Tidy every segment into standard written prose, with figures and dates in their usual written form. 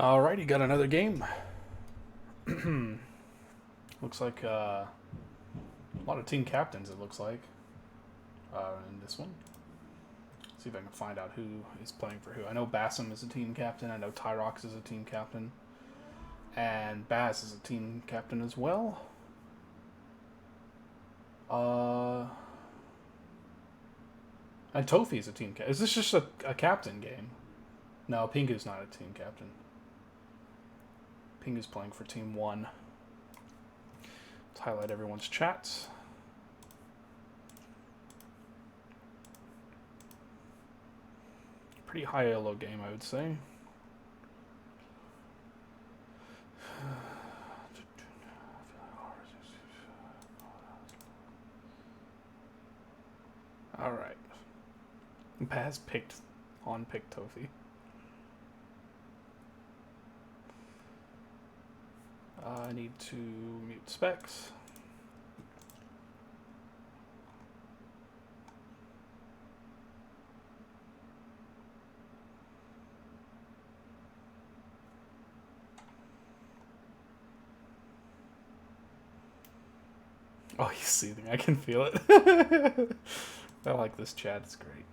Alrighty, got another game. Looks like a lot of team captains, it looks like, in this one. See if I can find out who is playing for who. I know Bassam is a team captain. I know Tyrox is a team captain. And Baz is a team captain as well. And Tofi is a team captain. Is this just a captain game? No, Pingu's not a team captain. Pingu's playing for Team 1. Let's highlight everyone's chats. Pretty high elo game, I would say. Alright. Baz picked Tofi. I need to mute specs. Oh, he's soothing. I can feel it. I like this chat. It's great.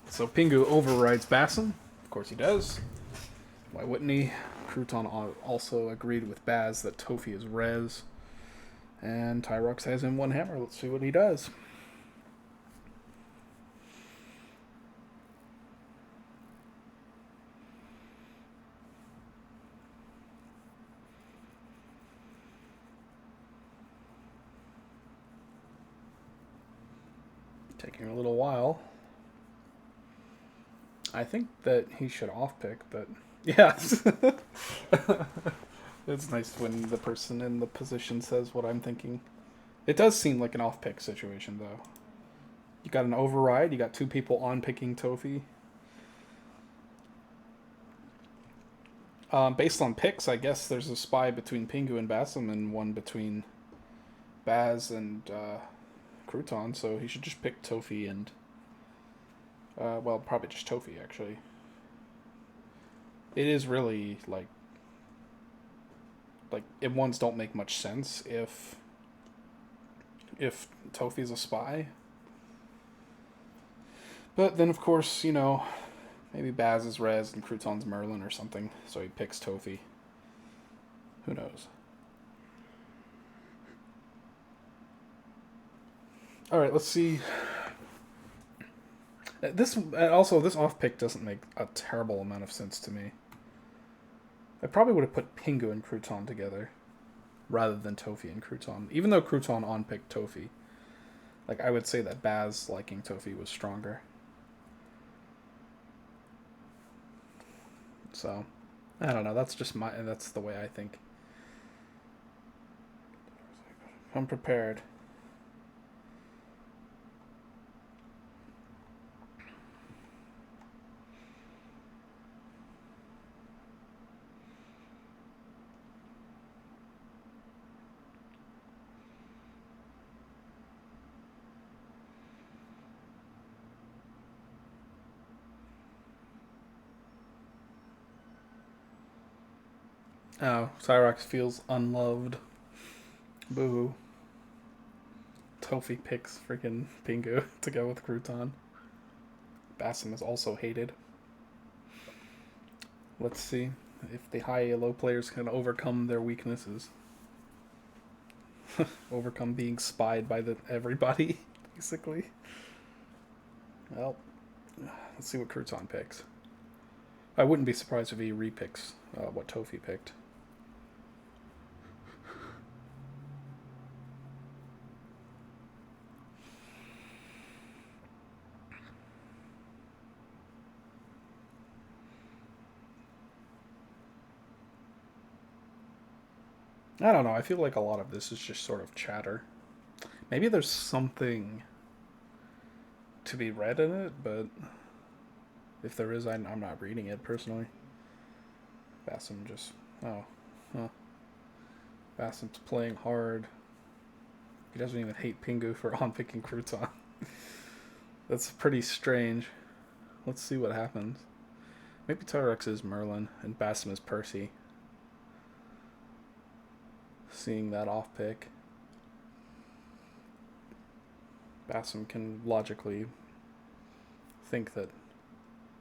So Pingu overrides Bassam. Of course he does. Why wouldn't he? Crouton also agreed with Baz that Tofi is res. And Tyrox has him one hammer. Let's see what he does. Taking a little while. I think that he should off-pick, but yeah. It's nice when the person in the position says what I'm thinking. It does seem like an off-pick situation, though. You got an override. You got two people on picking Tofi. Based on picks, I guess there's a spy between Pingu and Bassam and one between Baz and Crouton, so he should just pick Tofi and... well, probably just Tofi, actually. It is really, like, ones don't make much sense if Tofi's a spy. But then, of course, you know, maybe Baz is Rez and Crouton's Merlin or something, so he picks Tofi. Who knows? Alright, let's see. This off pick doesn't make a terrible amount of sense to me. I probably would have put Pingu and Crouton together rather than Tofi and Crouton. Even though Crouton on picked Tofi. Like, I would say that Baz liking Tofi was stronger. So, I don't know. That's the way I think. I'm prepared. Oh, Cyrox feels unloved. Boo. Tofi picks freaking Pingu to go with Crouton. Bassam is also hated. Let's see if the high low players can overcome their weaknesses. Overcome being spied by everybody, basically. Well, let's see what Crouton picks. I wouldn't be surprised if he repicks what Tofi picked. I don't know. I feel like a lot of this is just sort of chatter. Maybe there's something to be read in it, but if there is, I'm not reading it personally. Bassam just... Oh. Huh. Bassam's playing hard. He doesn't even hate Pingu for on-picking Crouton. That's pretty strange. Let's see what happens. Maybe Tyrex is Merlin and Bassam is Percy. Seeing that off pick, Bassam can logically think that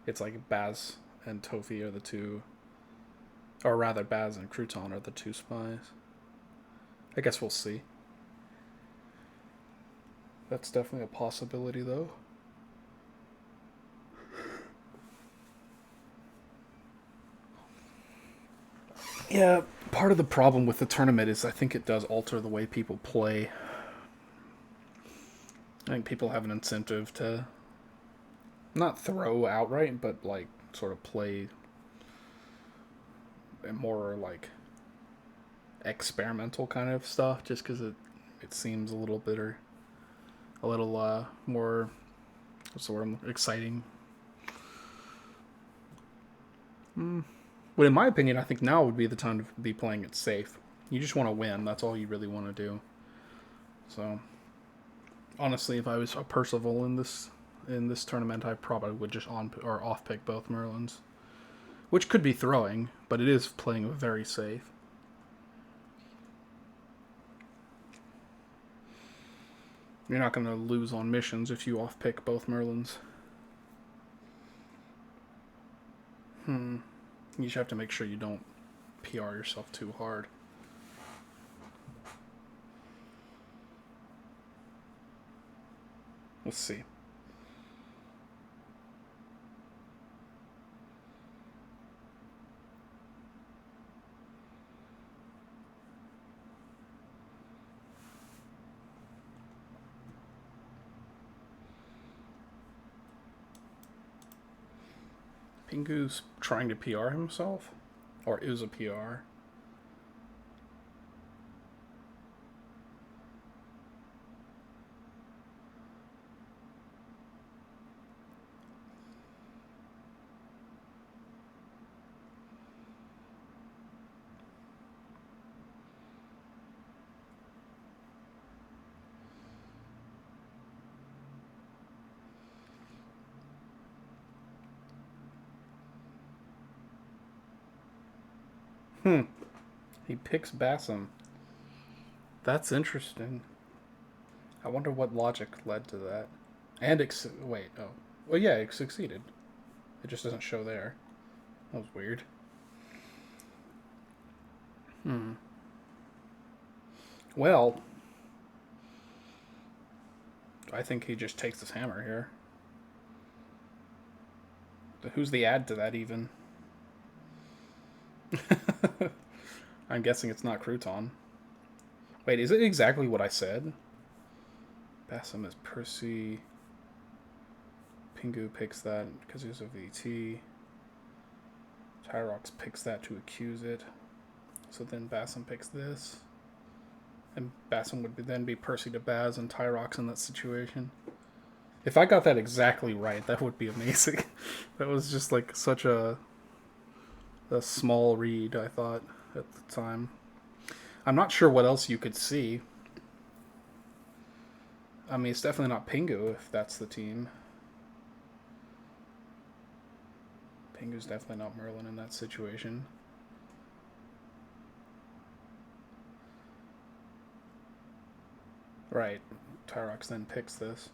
it's like Baz and Tofi are the two, or rather Baz and Crouton are the two spies. I guess we'll see. That's definitely a possibility, though. Yeah, part of the problem with the tournament is I think it does alter the way people play. I think people have an incentive to not throw outright, but like sort of play more like experimental kind of stuff, just because it seems a little bit or a little more, what's the word, exciting. But in my opinion, I think now would be the time to be playing it safe. You just want to win. That's all you really want to do. So, honestly, if I was a Percival in this tournament, I probably would just on or off pick both Merlins, which could be throwing, but it is playing very safe. You're not going to lose on missions if you off pick both Merlins. You just have to make sure you don't PR yourself too hard. Let's see. Pingu's trying to PR himself? Or is a PR? He picks Bassam. That's interesting. I wonder what logic led to that. And wait, oh. Well, yeah, it succeeded. It just doesn't show there. That was weird. Well, I think he just takes this hammer here. Who's the add to that, even? I'm guessing it's not Crouton. Wait, is it exactly what I said? Bassam is Percy. Pingu picks that because he's a VT. Tyrox picks that to accuse it. So then Bassam picks this. And Bassam would then be Percy to Baz and Tyrox in that situation. If I got that exactly right, that would be amazing. That was just like such a small read, I thought, at the time. I'm not sure what else you could see. I mean, it's definitely not Pingu if that's the team. Pingu's definitely not Merlin in that situation. Right. Tyrox then picks this.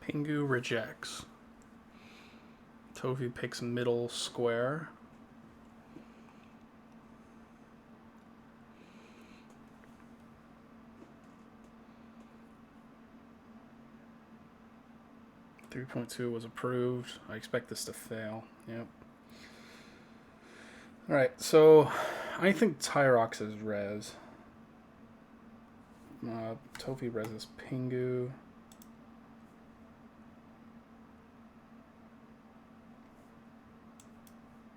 Pingu rejects. Tofi picks middle square. .2 was approved. I expect this to fail. Yep. Alright, so I think Tyrox is res. Tofi res is Pingu.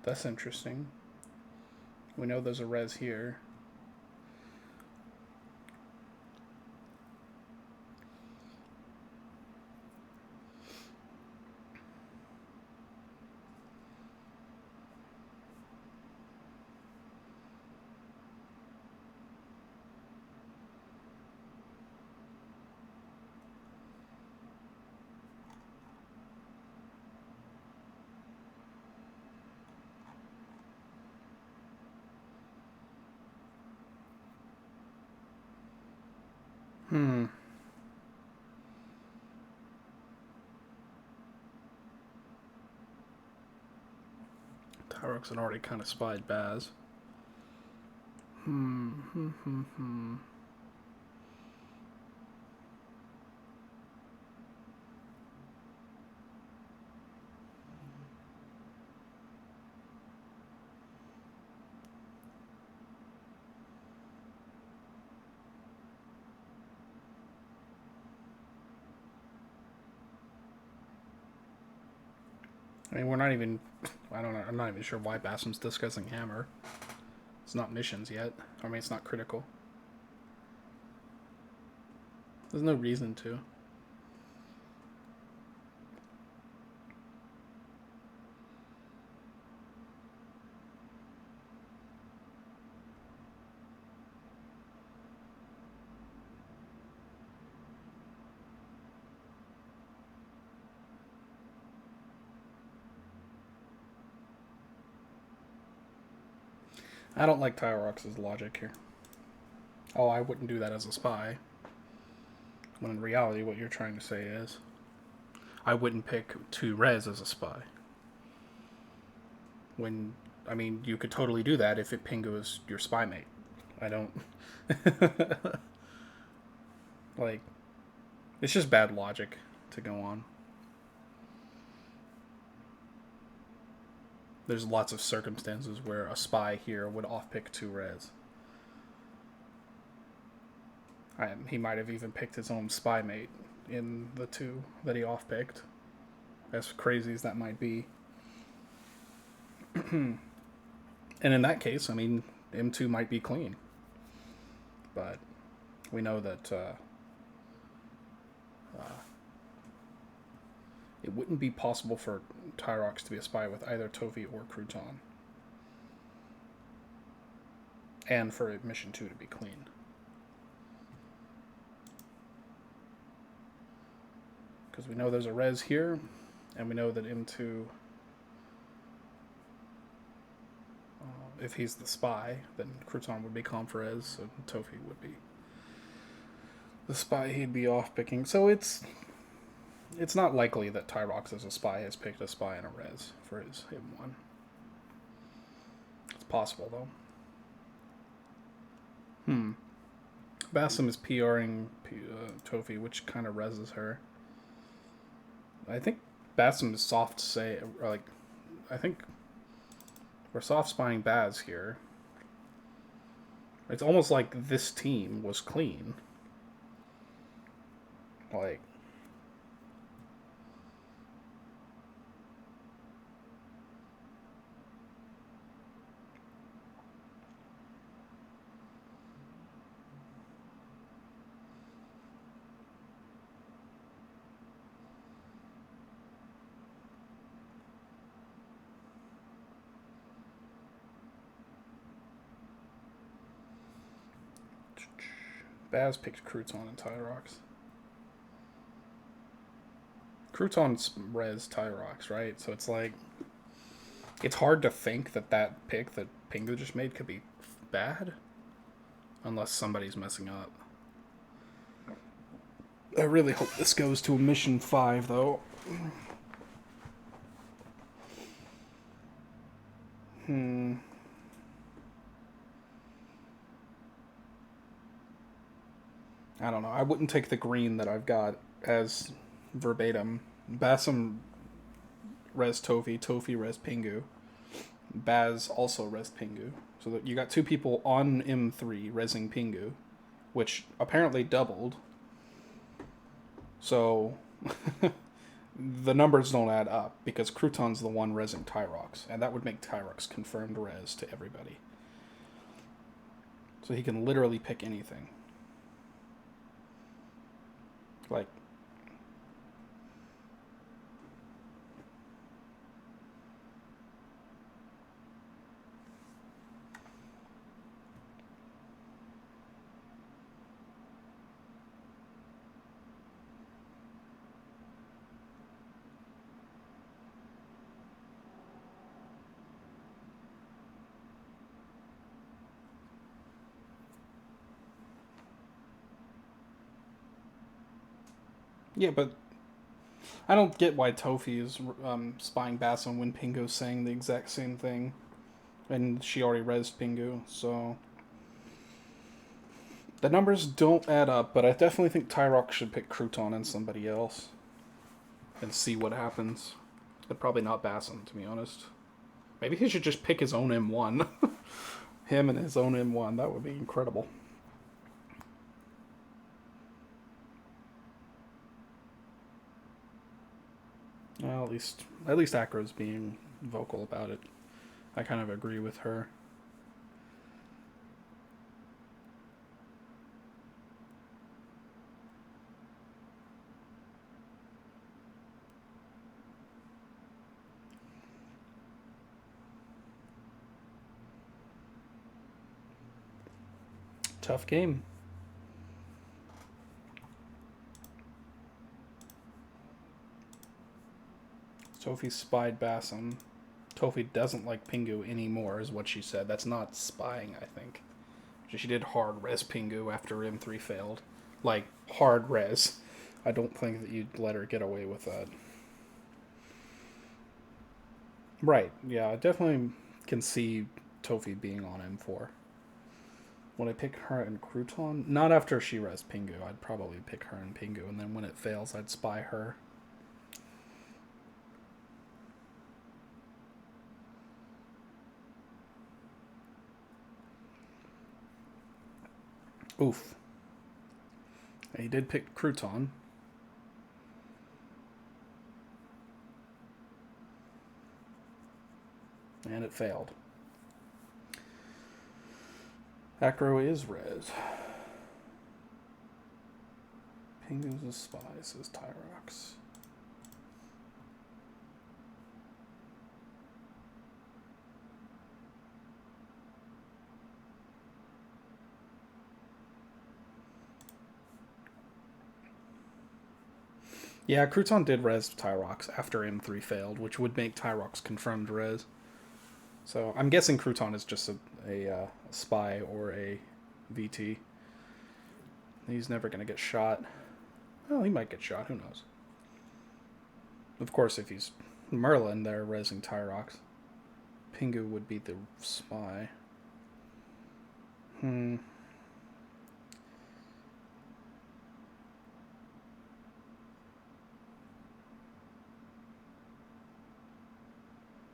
That's interesting. We know there's a res here. Tyrox had already kind of spied Baz. I mean, we're not even. I don't know. I'm not even sure why Bassam's discussing Hammer. It's not missions yet. I mean, it's not critical. There's no reason to. I don't like Tyrox's logic here. Oh, I wouldn't do that as a spy. When in reality, what you're trying to say is, I wouldn't pick 2 res as a spy. When, I mean, you could totally do that if Pingu is your spy mate. I don't. Like, it's just bad logic to go on. There's lots of circumstances where a spy here would off-pick 2 res. He might have even picked his own spy mate in the 2 that he off-picked. As crazy as that might be. And in that case, I mean, M2 might be clean. But we know that it wouldn't be possible for Tyrox to be a spy with either Tovi or Crouton. And for Mission 2 to be clean. Because we know there's a res here, and we know that M2, if he's the spy, then Crouton would be conf res, and Tofi would be the spy he'd be off-picking. So it's not likely that Tyrox as a spy has picked a spy and a res for his M1. It's possible, though. Bassam is PRing Tofi, which kind of reses her. I think Bassam is soft say, or like, I think we're soft spying Baz here. It's almost like this team was clean. Like, Baz picked Crouton and Tyrox. Crouton's res Tyrox, right? So it's like, it's hard to think that pick that Pingu just made could be bad. Unless somebody's messing up. I really hope this goes to a Mission 5, though. I don't know. I wouldn't take the green that I've got as verbatim. Bassam res Tofi, Tofi res Pingu. Baz also res Pingu. So that you got 2 people on M3 resing Pingu, which apparently doubled. So the numbers don't add up because Crouton's the one resing Tyrox, and that would make Tyrox confirmed res to everybody. So he can literally pick anything. Like, yeah, but I don't get why Tofi is spying Bassam when Pingu's saying the exact same thing. And she already resed Pingu, so... The numbers don't add up, but I definitely think Tyrox should pick Crouton and somebody else. And see what happens. But probably not Bassam, to be honest. Maybe he should just pick his own M1. Him and his own M1, that would be incredible. Well, at least Acro's being vocal about it. I kind of agree with her. Tough game. Tofi spied Bassam. Tofi doesn't like Pingu anymore, is what she said. That's not spying, I think. She did hard res Pingu after M3 failed. Like, hard res. I don't think that you'd let her get away with that. Right, yeah, I definitely can see Tofi being on M4. Would I pick her and Crouton? Not after she res Pingu. I'd probably pick her and Pingu, and then when it fails, I'd spy her. Oof. He did pick Crouton. And it failed. Acro is res. Pingu's a spy, says Tyrox. Yeah, Crouton did res Tyrox after M3 failed, which would make Tyrox confirmed res. So I'm guessing Crouton is just a spy or a VT. He's never going to get shot. Well, he might get shot. Who knows? Of course, if he's Merlin, they're resing Tyrox. Pingu would be the spy.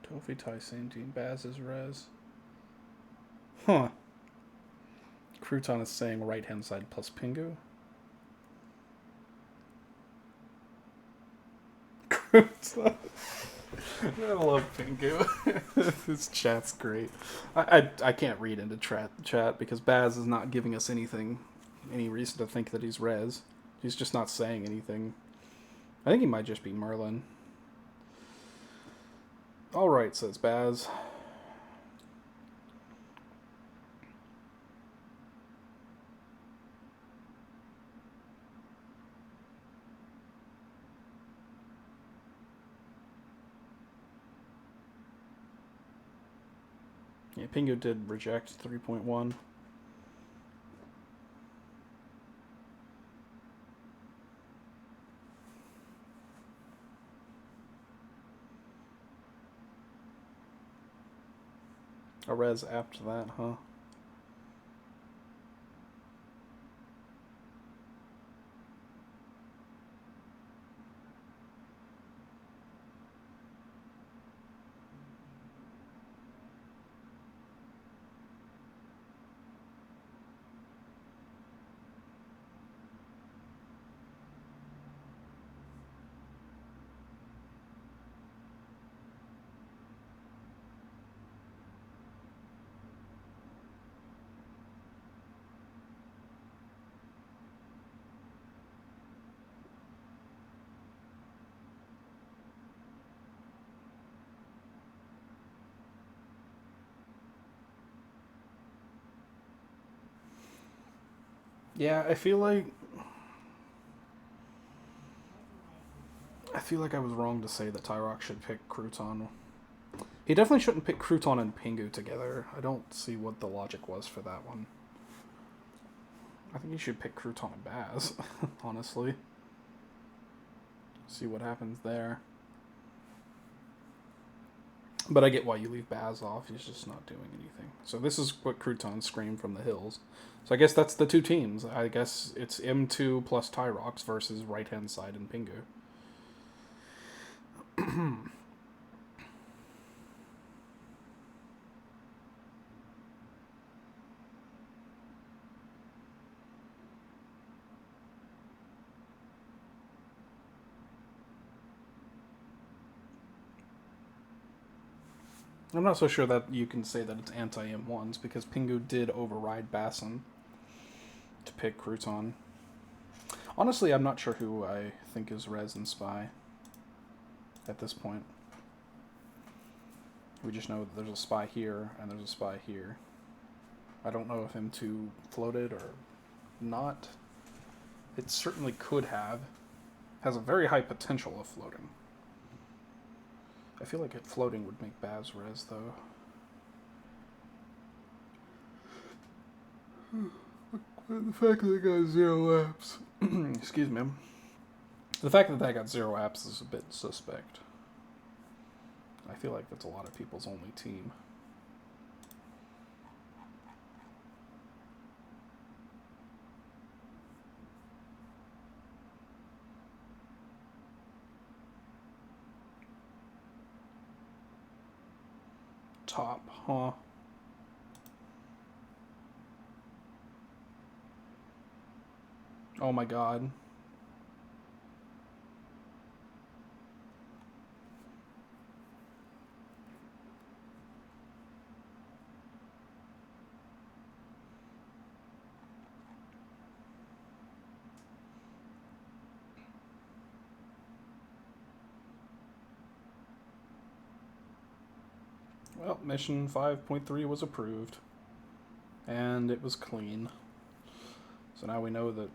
Tofi Tai same team. Baz is res. Huh. Crouton is saying right hand side plus Pingu. Crouton. I love Pingu. This chat's great. I can't read into chat because Baz is not giving us any reason to think that he's res. He's just not saying anything. I think he might just be Merlin. Alright, says Baz. Yeah, Pingu did reject 3.1. A res after that, huh? Yeah, I feel like I was wrong to say that Tyrox should pick Crouton. He definitely shouldn't pick Crouton and Pingu together. I don't see what the logic was for that one. I think he should pick Crouton and Baz, honestly. See what happens there. But I get why you leave Baz off. He's just not doing anything. So this is what Crouton screamed from the hills. So I guess that's the two teams. I guess it's M2 plus Tyrox versus right-hand side and Pingu. I'm not so sure that you can say that it's anti-M1s because Pingu did override Bassin to pick Crouton. Honestly, I'm not sure who I think is Rez and Spy at this point. We just know that there's a Spy here and there's a Spy here. I don't know if M2 floated or not. It certainly could have. Has a very high potential of floating. I feel like it floating would make Baz Rez, though. The fact that it got 0 apps. Excuse me. The fact that got 0 apps is a bit suspect. I feel like that's a lot of people's only team. Top, huh? Oh my god. Well, mission 5.3 was approved. And it was clean. So now we know that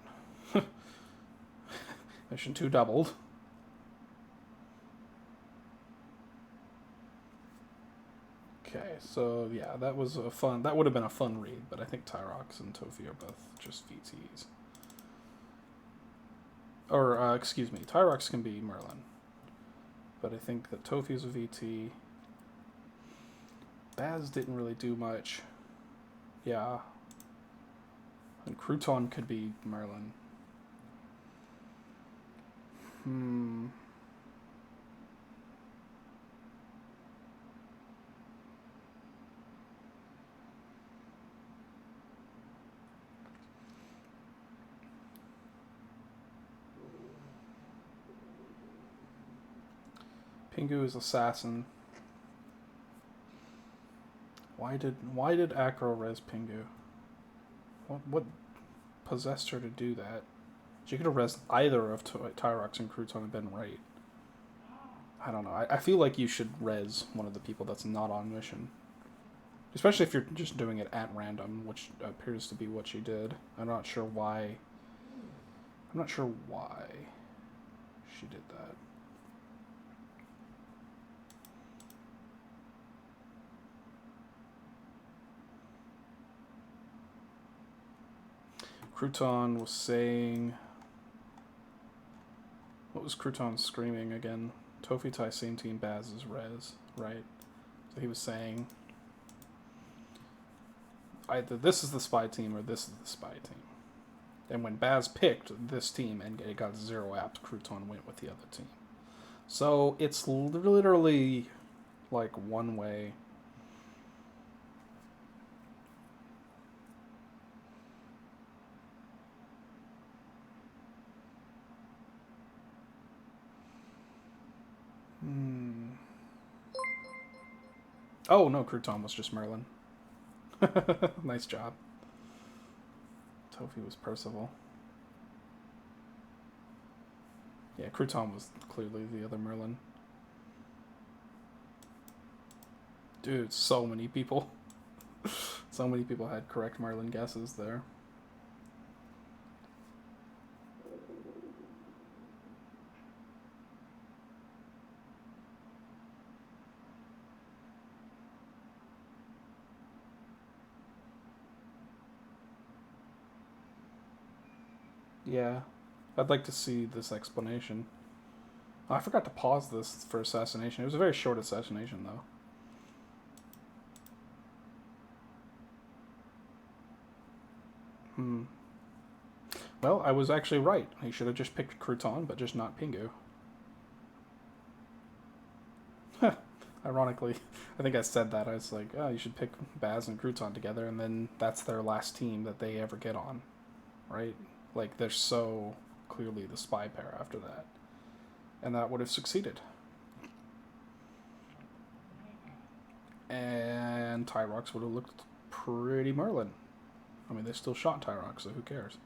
mission 2 doubled. Okay, so yeah, that was a fun. That would have been a fun read, but I think Tyrox and Tofi are both just VTs. Or, excuse me, Tyrox can be Merlin. But I think that Tofi's a VT. Baz didn't really do much. Yeah. And Crouton could be Merlin. Pingu is Assassin. Why did Acro res Pingu? What possessed her to do that? She could have res either of Tyrox and Crouton and been right. I don't know. I feel like you should res one of the people that's not on mission. Especially if you're just doing it at random, which appears to be what she did. I'm not sure why she did that. Crouton was saying... What was Crouton screaming again? Tofi Tai same team, Baz is res, right? So he was saying... either this is the spy team or this is the spy team. And when Baz picked this team and it got 0 apps, Crouton went with the other team. So it's literally like one way. Oh, no, Crouton was just Merlin. Nice job. Tofi was Percival. Yeah, Crouton was clearly the other Merlin. Dude, so many people. So many people had correct Merlin guesses there. Yeah. I'd like to see this explanation. Oh, I forgot to pause this for assassination. It was a very short assassination, though. Well, I was actually right. He should have just picked Crouton, but just not Pingu. Ironically, I think I said that. I was like, oh, you should pick Baz and Crouton together, and then that's their last team that they ever get on, right? Like, they're so clearly the spy pair after that. And that would have succeeded. And Tyrox would have looked pretty Merlin. I mean, they still shot Tyrox, so who cares?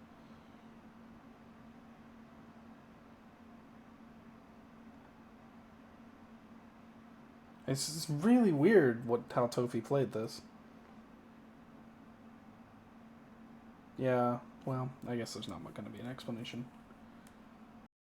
It's really weird how Tofi played this. Yeah, well, I guess there's not going to be an explanation.